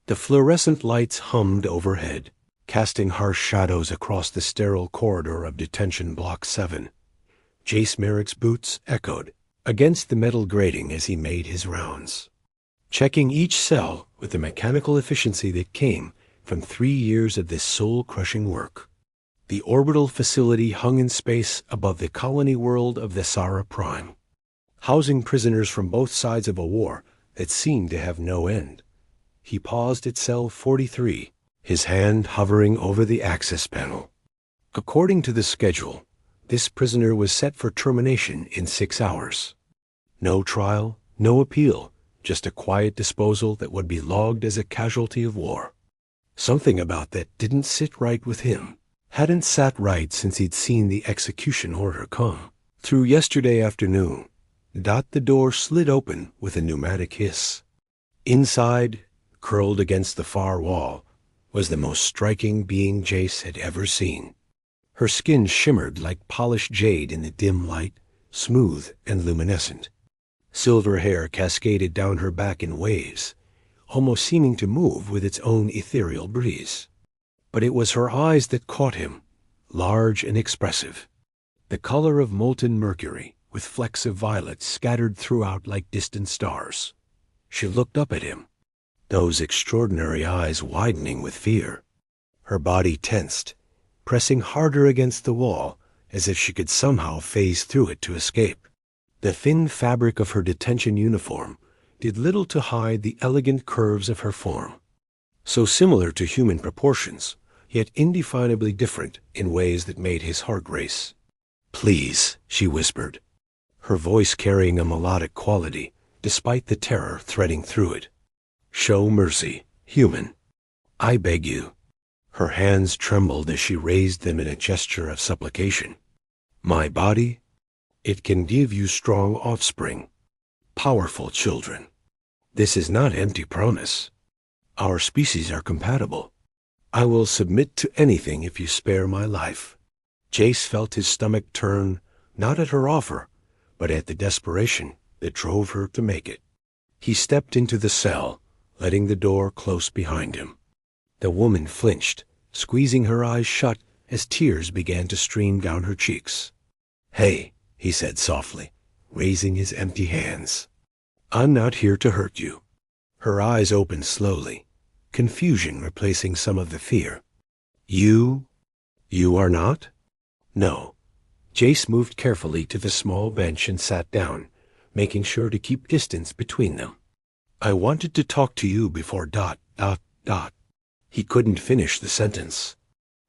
The fluorescent lights hummed overhead, casting harsh shadows across the sterile corridor of Detention Block 7. Jace Merrick's boots echoed against the metal grating as he made his rounds, checking each cell with the mechanical efficiency that came from 3 years of this soul-crushing work. The orbital facility hung in space above the colony world of the Sara Prime, housing prisoners from both sides of a war that seemed to have no end. He paused at cell 43, his hand hovering over the access panel. According to the schedule, this prisoner was set for termination in 6 hours. No trial, no appeal, just a quiet disposal that would be logged as a casualty of war. Something about that didn't sit right with him. Hadn't sat right since he'd seen the execution order come through yesterday afternoon. The door slid open with a pneumatic hiss. Inside, curled against the far wall, was the most striking being Jace had ever seen. Her skin shimmered like polished jade in the dim light, smooth and luminescent. Silver hair cascaded down her back in waves, almost seeming to move with its own ethereal breeze. But it was her eyes that caught him, large and expressive, the color of molten mercury, with flecks of violet scattered throughout like distant stars. She looked up at him, those extraordinary eyes widening with fear. Her body tensed, pressing harder against the wall as if she could somehow phase through it to escape. The thin fabric of her detention uniform did little to hide the elegant curves of her form, so similar to human proportions, yet indefinably different in ways that made his heart race. "Please," she whispered, her voice carrying a melodic quality despite the terror threading through it. "Show mercy, human. I beg you." Her hands trembled as she raised them in a gesture of supplication. "My body, it can give you strong offspring, powerful children. This is not empty promise. Our species are compatible. I will submit to anything if you spare my life." Jace felt his stomach turn, not at her offer, but at the desperation that drove her to make it. He stepped into the cell, letting the door close behind him. The woman flinched, squeezing her eyes shut as tears began to stream down her cheeks. "Hey," he said softly, raising his empty hands. "I'm not here to hurt you." Her eyes opened slowly, confusion replacing some of the fear. You are not?" "No." Jace moved carefully to the small bench and sat down, making sure to keep distance between them. "I wanted to talk to you before ... He couldn't finish the sentence.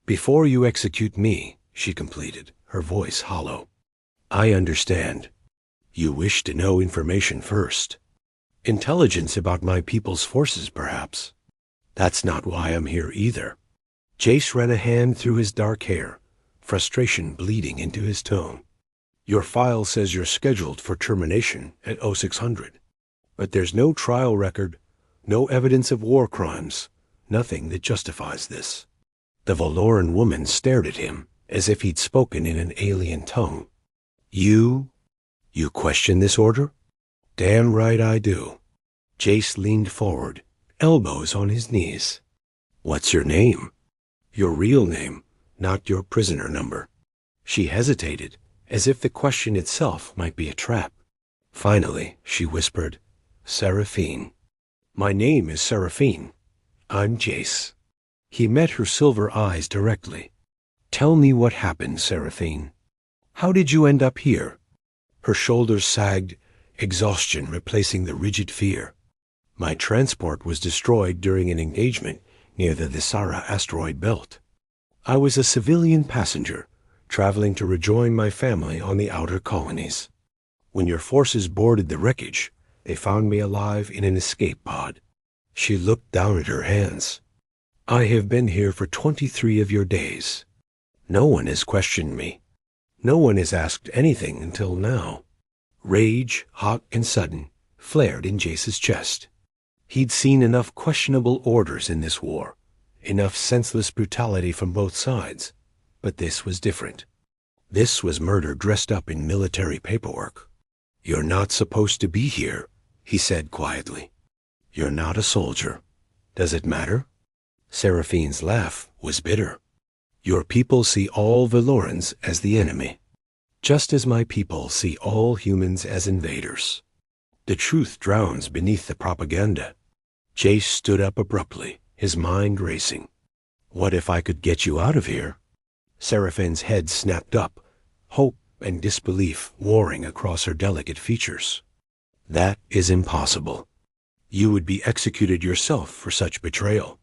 "Before you execute me," she completed, her voice hollow. "I understand. You wish to know information first. Intelligence about my people's forces, perhaps. That's not why I'm here either." Jace ran a hand through his dark hair, frustration bleeding into his tone. "Your file says you're scheduled for termination at 0600. But there's no trial record, no evidence of war crimes, nothing that justifies this." The Valoran woman stared at him as if he'd spoken in an alien tongue. You question this order?" "Damn right I do." Jace leaned forward, elbows on his knees. "What's your name?" "Your real name, not your prisoner number." She hesitated, as if the question itself might be a trap. Finally, she whispered, "Seraphine." "My name is Seraphine. I'm Jace." He met her silver eyes directly. "Tell me what happened, Seraphine. How did you end up here?" Her shoulders sagged, exhaustion replacing the rigid fear. "My transport was destroyed during an engagement near the Thesara asteroid belt. I was a civilian passenger, traveling to rejoin my family on the outer colonies. When your forces boarded the wreckage, they found me alive in an escape pod." She looked down at her hands. "I have been here for 23 of your days. No one has questioned me. No one has asked anything until now." Rage, hot and sudden, flared in Jace's chest. He'd seen enough questionable orders in this war, enough senseless brutality from both sides, but this was different. This was murder dressed up in military paperwork. "You're not supposed to be here," he said quietly. "You're not a soldier. Does it matter? Seraphine's laugh was bitter. Your people see all Valorans as the enemy, just as my people see all humans as invaders. The truth drowns beneath the propaganda. Jace stood up abruptly, his mind racing. What if I could get you out of here? Seraphine's head snapped up, hope and disbelief warring across her delicate features. That is impossible. You would be executed yourself for such betrayal.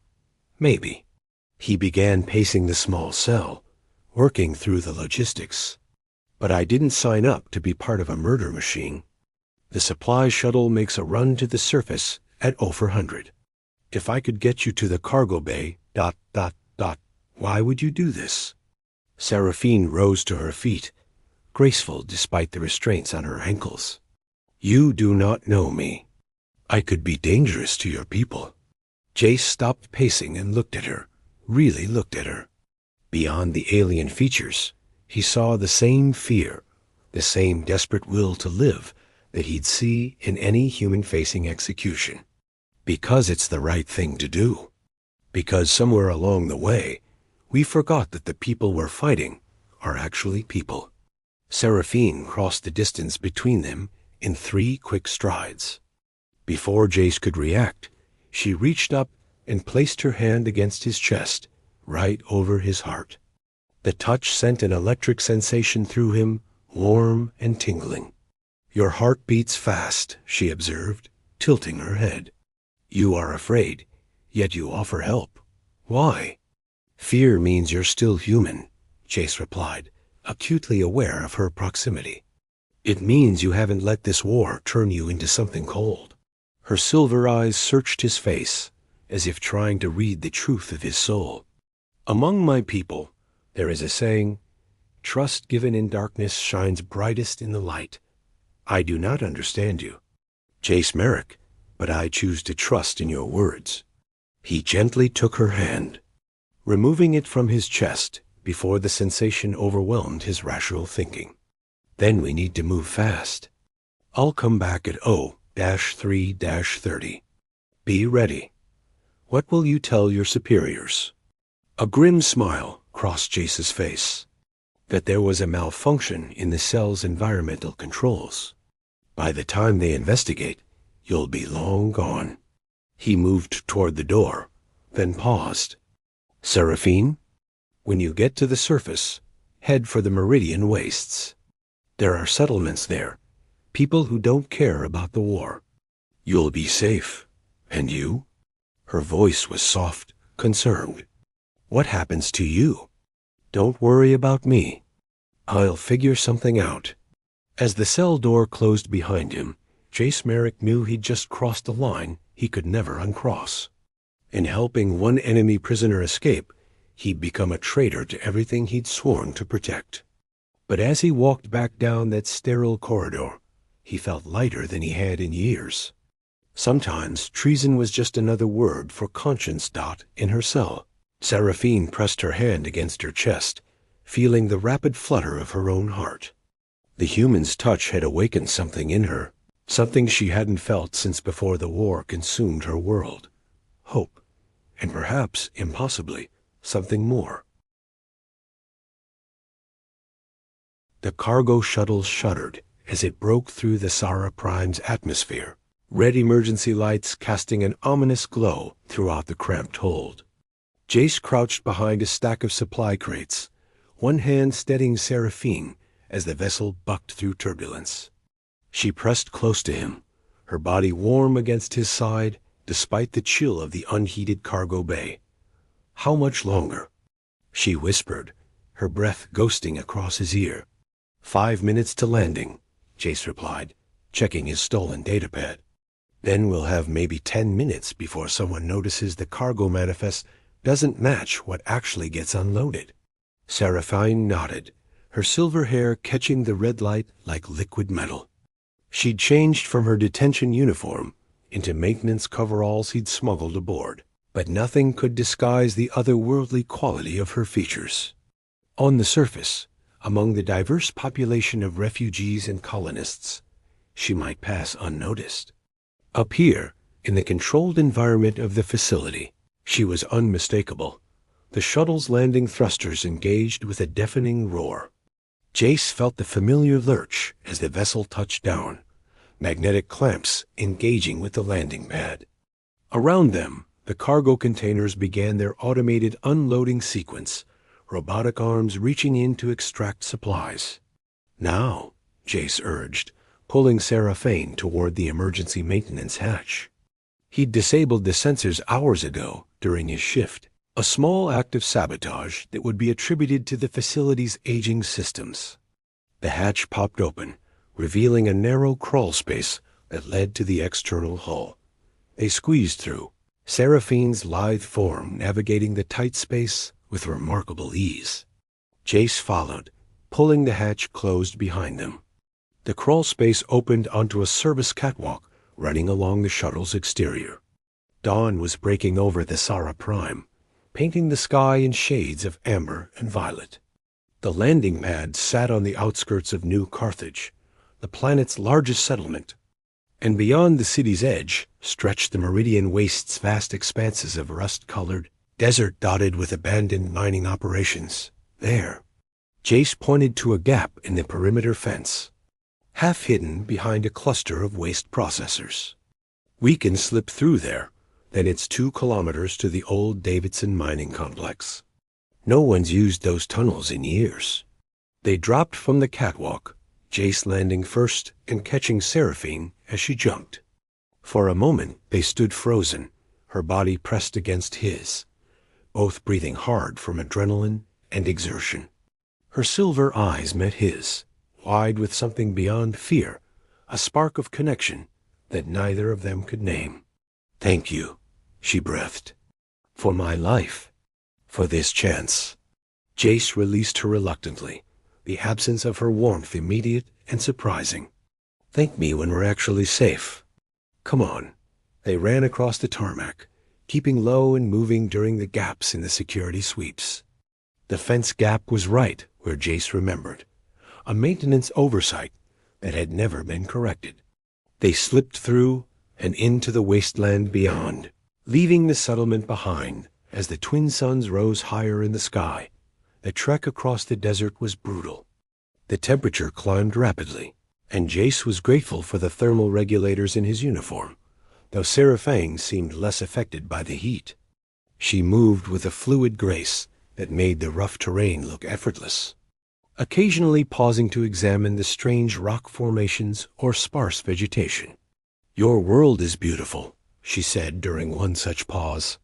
Maybe. He began pacing the small cell, working through the logistics. But I didn't sign up to be part of a murder machine. The supply shuttle makes a run to the surface at 0400. If I could get you to the cargo bay, ... Why would you do this? Seraphine rose to her feet, graceful despite the restraints on her ankles. You do not know me. I could be dangerous to your people. Jace stopped pacing and looked at her, really looked at her. Beyond the alien features, he saw the same fear, the same desperate will to live that he'd see in any human-facing execution. Because it's the right thing to do. Because somewhere along the way, we forgot that the people we're fighting are actually people. Seraphine crossed the distance between them in 3 quick strides. Before Jace could react, she reached up and placed her hand against his chest, right over his heart. The touch sent an electric sensation through him, warm and tingling. Your heart beats fast, she observed, tilting her head. You are afraid, yet you offer help. Why? Fear means you're still human, Jace replied, acutely aware of her proximity. It means you haven't let this war turn you into something cold. Her silver eyes searched his face, as if trying to read the truth of his soul. Among my people, there is a saying, trust given in darkness shines brightest in the light. I do not understand you, Jace Merrick, but I choose to trust in your words. He gently took her hand, removing it from his chest before the sensation overwhelmed his rational thinking. Then we need to move fast. I'll come back at 0-3-30. Be ready. What will you tell your superiors? A grim smile crossed Jace's face. That there was a malfunction in the cell's environmental controls. By the time they investigate, you'll be long gone. He moved toward the door, then paused. Seraphine, when you get to the surface, head for the Meridian Wastes. There are settlements there, people who don't care about the war. You'll be safe. And you? Her voice was soft, concerned. What happens to you? Don't worry about me. I'll figure something out. As the cell door closed behind him, Jace Merrick knew he'd just crossed a line he could never uncross. In helping one enemy prisoner escape, he'd become a traitor to everything he'd sworn to protect. But as he walked back down that sterile corridor, he felt lighter than he had in years. Sometimes treason was just another word for conscience. In her cell, Seraphine pressed her hand against her chest, feeling the rapid flutter of her own heart. The human's touch had awakened something in her, something she hadn't felt since before the war consumed her world. Hope, and perhaps, impossibly, something more. The cargo shuttle shuddered as it broke through the Sara Prime's atmosphere, red emergency lights casting an ominous glow throughout the cramped hold. Jace crouched behind a stack of supply crates, one hand steadying Seraphine as the vessel bucked through turbulence. She pressed close to him, her body warm against his side despite the chill of the unheated cargo bay. How much longer? She whispered, her breath ghosting across his ear. 5 minutes to landing, Jace replied, checking his stolen datapad. Then we'll have maybe 10 minutes before someone notices the cargo manifest doesn't match what actually gets unloaded. Seraphine nodded, her silver hair catching the red light like liquid metal. She'd changed from her detention uniform into maintenance coveralls he'd smuggled aboard, but nothing could disguise the otherworldly quality of her features. On the surface, among the diverse population of refugees and colonists, she might pass unnoticed. Up here, in the controlled environment of the facility, She was unmistakable. The shuttle's landing thrusters engaged with a deafening roar. Jace felt the familiar lurch as the vessel touched down, magnetic clamps engaging with the landing pad. Around them, the cargo containers began their automated unloading sequence, robotic arms reaching in to extract supplies. "Now," Jace urged, pulling Seraphine toward the emergency maintenance hatch. He'd disabled the sensors hours ago during his shift, a small act of sabotage that would be attributed to the facility's aging systems. The hatch popped open, revealing a narrow crawl space that led to the external hull. They squeezed through, Seraphine's lithe form navigating the tight space with remarkable ease. Jace followed, pulling the hatch closed behind them. The crawl space opened onto a service catwalk running along the shuttle's exterior. Dawn was breaking over the Sara Prime, painting the sky in shades of amber and violet. The landing pad sat on the outskirts of New Carthage, the planet's largest settlement, and beyond the city's edge stretched the Meridian Waste's vast expanses of rust-colored desert dotted with abandoned mining operations. There, Jace pointed to a gap in the perimeter fence, half hidden behind a cluster of waste processors. "We can slip through there, then it's 2 kilometers to the old Davidson mining complex. No one's used those tunnels in years." They dropped from the catwalk, Jace landing first and catching Seraphine as she jumped. For a moment they stood frozen, her body pressed against his, both breathing hard from adrenaline and exertion. Her silver eyes met his, wide with something beyond fear, a spark of connection that neither of them could name. "Thank you," she breathed. "For my life. For this chance." Jace released her reluctantly, the absence of her warmth immediate and surprising. "Thank me when we're actually safe. Come on." They ran across the tarmac, keeping low and moving during the gaps in the security sweeps. The fence gap was right where Jace remembered, a maintenance oversight that had never been corrected. They slipped through and into the wasteland beyond, leaving the settlement behind as the twin suns rose higher in the sky. The trek across the desert was brutal. The temperature climbed rapidly, and Jace was grateful for the thermal regulators in his uniform, though Seraphine seemed less affected by the heat. She moved with a fluid grace that made the rough terrain look effortless, occasionally pausing to examine the strange rock formations or sparse vegetation. "Your world is beautiful," she said during one such pause,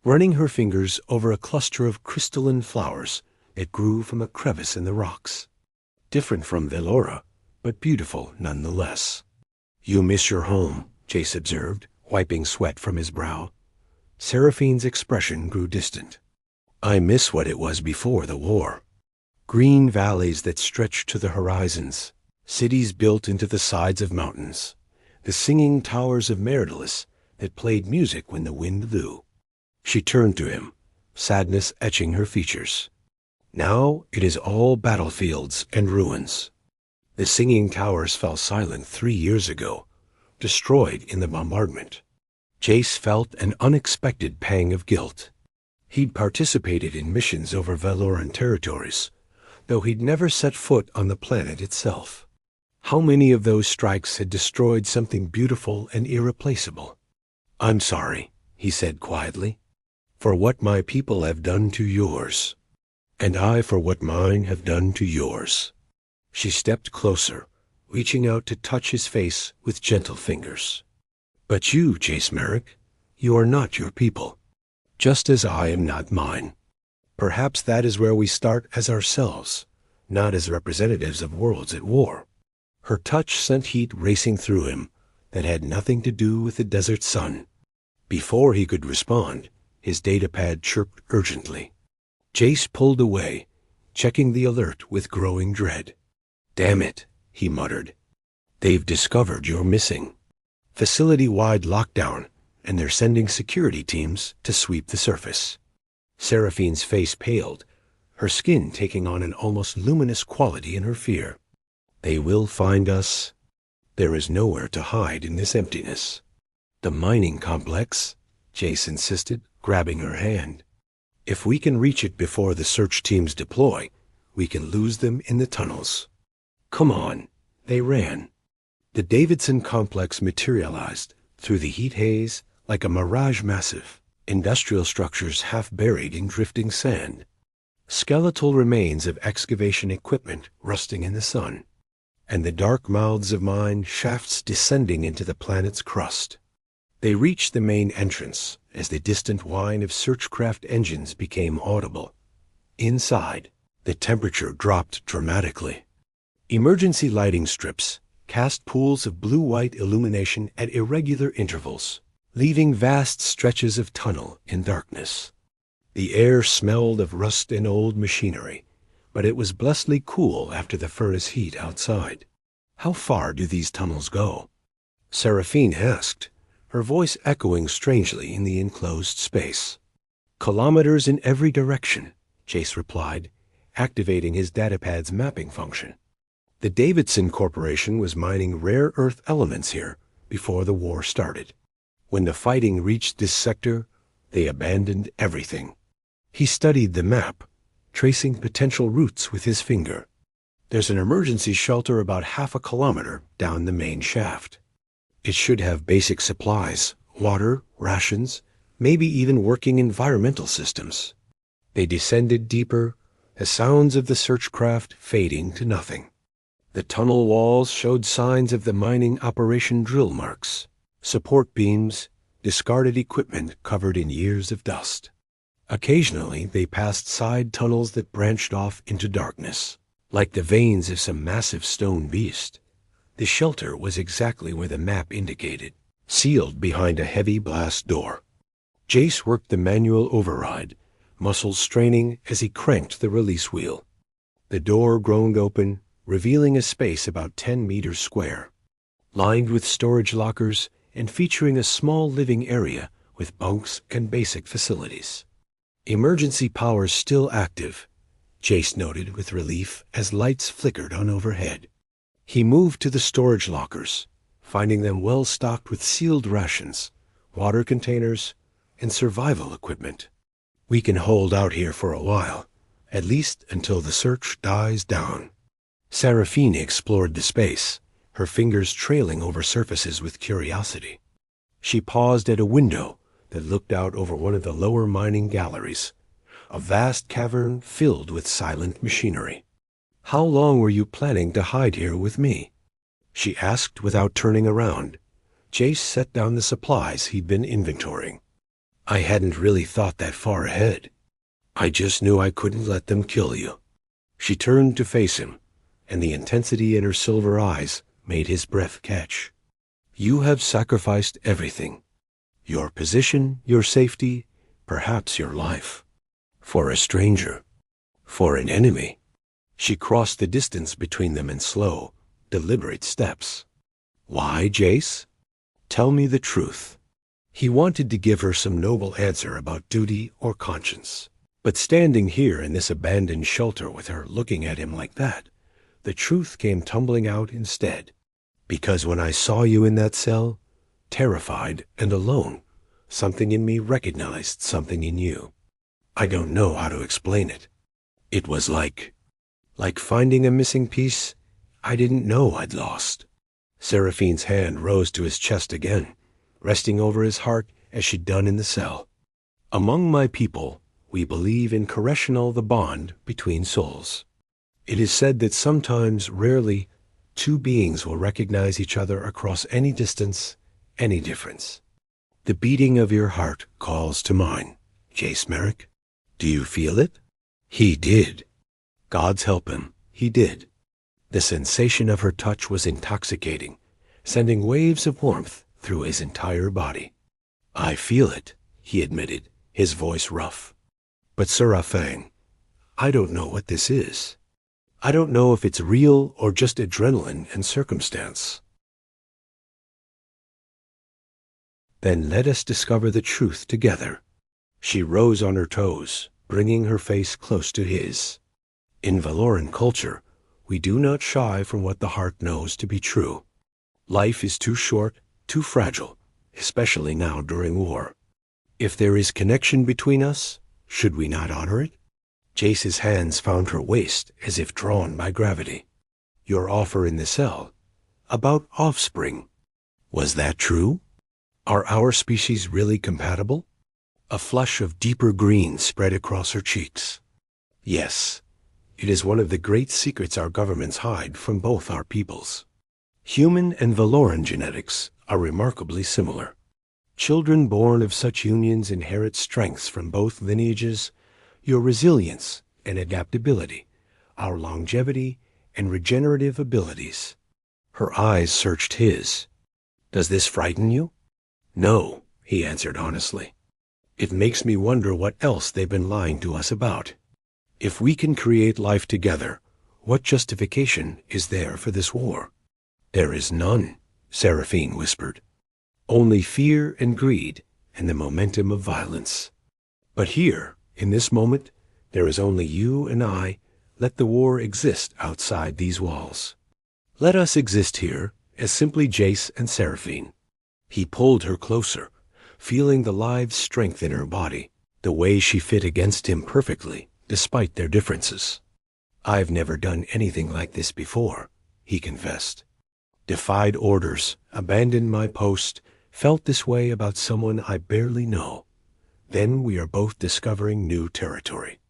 running her fingers over a cluster of crystalline flowers that grew from a crevice in the rocks. "Different from Velora, but beautiful nonetheless." "You miss your home," Jace observed, wiping sweat from his brow. Seraphine's expression grew distant. "I miss what it was before the war. Green valleys that stretched to the horizons, cities built into the sides of mountains, the singing towers of Meridalis that played music when the wind blew." She turned to him, sadness etching her features. "Now it is all battlefields and ruins. The singing towers fell silent 3 years ago, destroyed in the bombardment." Jace felt an unexpected pang of guilt. He'd participated in missions over Veloran territories, though he'd never set foot on the planet itself. How many of those strikes had destroyed something beautiful and irreplaceable? "I'm sorry," he said quietly, "for what my people have done to yours, and I for what mine have done to yours." She stepped closer, reaching out to touch his face with gentle fingers. "But you, Jace Merrick, you are not your people, just as I am not mine. Perhaps that is where we start as ourselves, not as representatives of worlds at war." Her touch sent heat racing through him that had nothing to do with the desert sun. Before he could respond, his datapad chirped urgently. Jace pulled away, checking the alert with growing dread. "Damn it," he muttered. "They've discovered you're missing. Facility-wide lockdown, and they're sending security teams to sweep the surface." Seraphine's face paled, her skin taking on an almost luminous quality in her fear. "They will find us. There is nowhere to hide in this emptiness." "The mining complex," Jace insisted, grabbing her hand. "If we can reach it before the search teams deploy, we can lose them in the tunnels." "Come on." They ran. The Davidson complex materialized through the heat haze like a mirage massive, industrial structures half buried in drifting sand, skeletal remains of excavation equipment rusting in the sun, and the dark mouths of mine shafts descending into the planet's crust. They reached the main entrance as the distant whine of searchcraft engines became audible. Inside, the temperature dropped dramatically. Emergency lighting strips cast pools of blue-white illumination at irregular intervals, leaving vast stretches of tunnel in darkness. The air smelled of rust and old machinery, but it was blessedly cool after the furnace heat outside. "How far do these tunnels go?" Seraphine asked, her voice echoing strangely in the enclosed space. "Kilometers in every direction," Jace replied, activating his datapad's mapping function. The Davidson Corporation was mining rare earth elements here before the war started. When the fighting reached this sector, they abandoned everything. He studied the map, tracing potential routes with his finger. "There's an emergency shelter about half a kilometer down the main shaft. It should have basic supplies, water, rations, maybe even working environmental systems." They descended deeper, the sounds of the searchcraft fading to nothing. The tunnel walls showed signs of the mining operation drill marks, support beams, discarded equipment covered in years of dust. Occasionally, they passed side tunnels that branched off into darkness, like the veins of some massive stone beast. The shelter was exactly where the map indicated, sealed behind a heavy blast door. Jace worked the manual override, muscles straining as he cranked the release wheel. The door groaned open, revealing a space about 10 meters square, lined with storage lockers and featuring a small living area with bunks and basic facilities. "Emergency power still active," Jace noted with relief as lights flickered on overhead. He moved to the storage lockers, finding them well stocked with sealed rations, water containers, and survival equipment. "We can hold out here for a while, at least until the search dies down." Seraphine explored the space, her fingers trailing over surfaces with curiosity. She paused at a window that looked out over one of the lower mining galleries, a vast cavern filled with silent machinery. "How long were you planning to hide here with me?" she asked without turning around. Jace set down the supplies he'd been inventorying. "I hadn't really thought that far ahead. I just knew I couldn't let them kill you." She turned to face him, and the intensity in her silver eyes made his breath catch. "You have sacrificed everything. Your position, your safety, perhaps your life. For a stranger. For an enemy." She crossed the distance between them in slow, deliberate steps. "Why, Jace? Tell me the truth." He wanted to give her some noble answer about duty or conscience, but standing here in this abandoned shelter with her looking at him like that, the truth came tumbling out instead. "Because when I saw you in that cell, terrified and alone, something in me recognized something in you. I don't know how to explain it. It was like finding a missing piece I didn't know I'd lost." Seraphine's hand rose to his chest again, resting over his heart as she'd done in the cell. "Among my people, we believe in correctional the bond between souls. It is said that sometimes, rarely, two beings will recognize each other across any distance, any difference. The beating of your heart calls to mine, Jace Merrick. Do you feel it?" He did. God's help him, he did. The sensation of her touch was intoxicating, sending waves of warmth through his entire body. "I feel it," he admitted, his voice rough. "But Seraphine, I don't know what this is. I don't know if it's real or just adrenaline and circumstance." "Then let us discover the truth together." She rose on her toes, bringing her face close to his. "In Valoran culture, we do not shy from what the heart knows to be true. Life is too short, too fragile, especially now during war. If there is connection between us, should we not honor it? Jace's hands found her waist as if drawn by gravity. Your offer in the cell, about offspring, was that true? Are our species really compatible? A flush of deeper green spread across her cheeks. Yes, it is one of the great secrets our governments hide from both our peoples. Human and Valoran genetics are remarkably similar. Children born of such unions inherit strengths from both lineages, your resilience and adaptability, our longevity and regenerative abilities. Her eyes searched his. Does this frighten you? No, he answered honestly. It makes me wonder what else they've been lying to us about. If we can create life together, what justification is there for this war? There is none, Seraphine whispered. Only fear and greed and the momentum of violence. But here, in this moment, there is only you and I. Let the war exist outside these walls. Let us exist here as simply Jace and Seraphine. He pulled her closer, feeling the live strength in her body, the way she fit against him perfectly, despite their differences. I've never done anything like this before, he confessed. Defied orders, abandoned my post, felt this way about someone I barely know. Then we are both discovering new territory.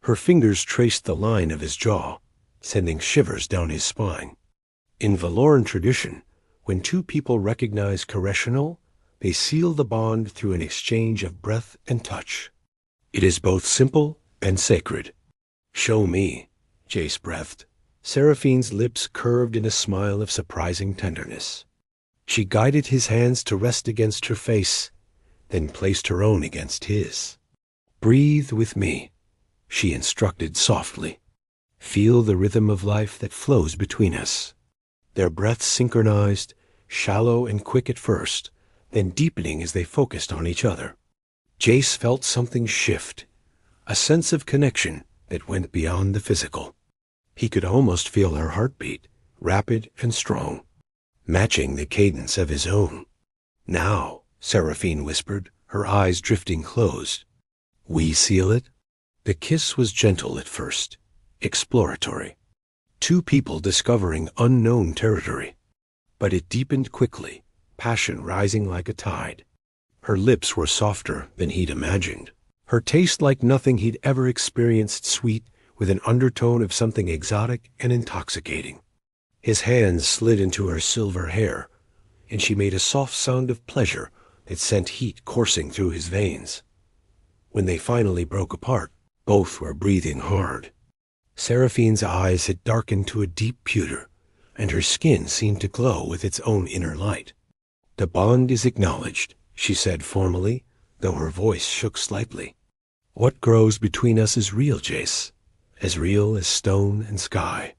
Her fingers traced the line of his jaw, sending shivers down his spine. In Valoran tradition, when two people recognize Koreshinal, they seal the bond through an exchange of breath and touch. It is both simple and sacred. Show me, Jace breathed. Seraphine's lips curved in a smile of surprising tenderness. She guided his hands to rest against her face, then placed her own against his. Breathe with me, she instructed softly. Feel the rhythm of life that flows between us. Their breaths synchronized, shallow and quick at first, then deepening as they focused on each other. Jace felt something shift, a sense of connection that went beyond the physical. He could almost feel her heartbeat, rapid and strong, matching the cadence of his own. Now, Seraphine whispered, her eyes drifting closed. We seal it? The kiss was gentle at first, exploratory. Two people discovering unknown territory. But it deepened quickly, passion rising like a tide. Her lips were softer than he'd imagined. Her taste like nothing he'd ever experienced, sweet, with an undertone of something exotic and intoxicating. His hands slid into her silver hair, and she made a soft sound of pleasure that sent heat coursing through his veins. When they finally broke apart, both were breathing hard. Seraphine's eyes had darkened to a deep pewter, and her skin seemed to glow with its own inner light. The bond is acknowledged, she said formally, though her voice shook slightly. What grows between us is real, Jace, as real as stone and sky.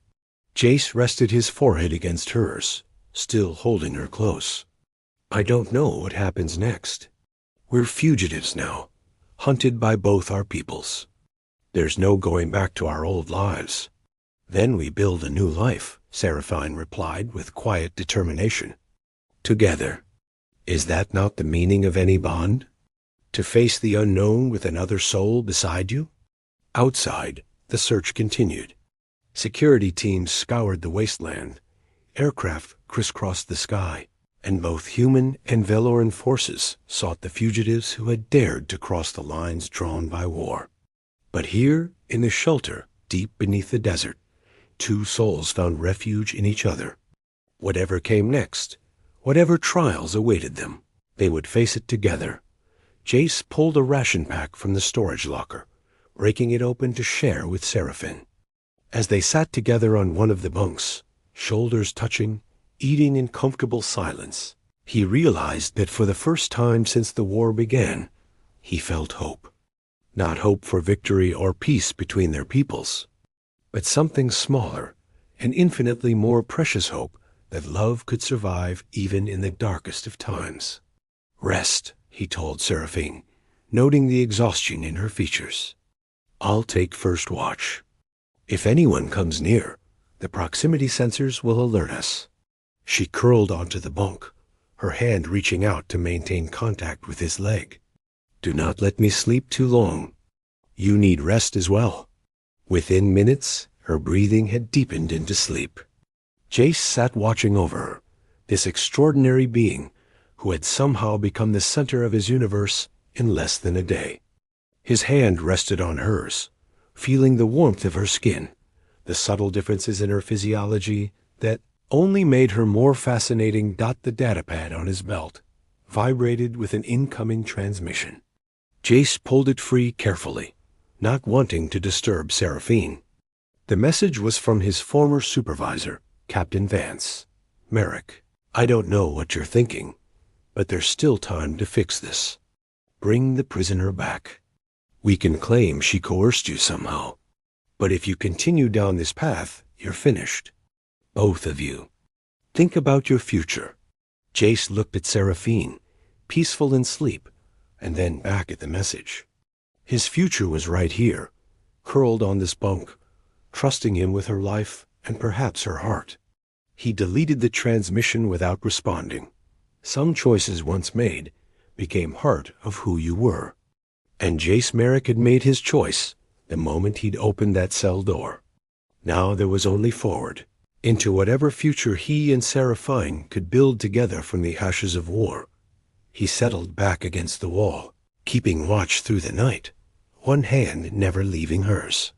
Jace rested his forehead against hers, still holding her close. I don't know what happens next. We're fugitives now, hunted by both our peoples. There's no going back to our old lives. Then we build a new life, Seraphine replied with quiet determination. Together. Is that not the meaning of any bond? To face the unknown with another soul beside you? Outside, the search continued. Security teams scoured the wasteland. Aircraft crisscrossed the sky, and both human and Valoran forces sought the fugitives who had dared to cross the lines drawn by war. But here, in the shelter, deep beneath the desert, two souls found refuge in each other. Whatever came next, whatever trials awaited them, they would face it together. Jace pulled a ration pack from the storage locker, breaking it open to share with Seraphine. As they sat together on one of the bunks, shoulders touching, eating in comfortable silence, he realized that for the first time since the war began, he felt hope. Not hope for victory or peace between their peoples, but something smaller and infinitely more precious hope that love could survive even in the darkest of times. Rest, he told Seraphine, noting the exhaustion in her features. I'll take first watch. If anyone comes near, the proximity sensors will alert us. She curled onto the bunk, her hand reaching out to maintain contact with his leg. Do not let me sleep too long. You need rest as well. Within minutes, her breathing had deepened into sleep. Jace sat watching over her, this extraordinary being who had somehow become the center of his universe in less than a day. His hand rested on hers, feeling the warmth of her skin, the subtle differences in her physiology that only made her more fascinating. The datapad on his belt vibrated with an incoming transmission. Jace pulled it free carefully, not wanting to disturb Seraphine. The message was from his former supervisor, Captain Vance. Merrick, I don't know what you're thinking, but there's still time to fix this. Bring the prisoner back. We can claim she coerced you somehow, but if you continue down this path, you're finished. Both of you. Think about your future. Jace looked at Seraphine, peaceful in sleep, and then back at the message. His future was right here, curled on this bunk, trusting him with her life and perhaps her heart. He deleted the transmission without responding. Some choices once made became part of who you were. And Jace Merrick had made his choice the moment he'd opened that cell door. Now there was only forward, into whatever future he and Seraphine could build together from the ashes of war. He settled back against the wall, keeping watch through the night, one hand never leaving hers.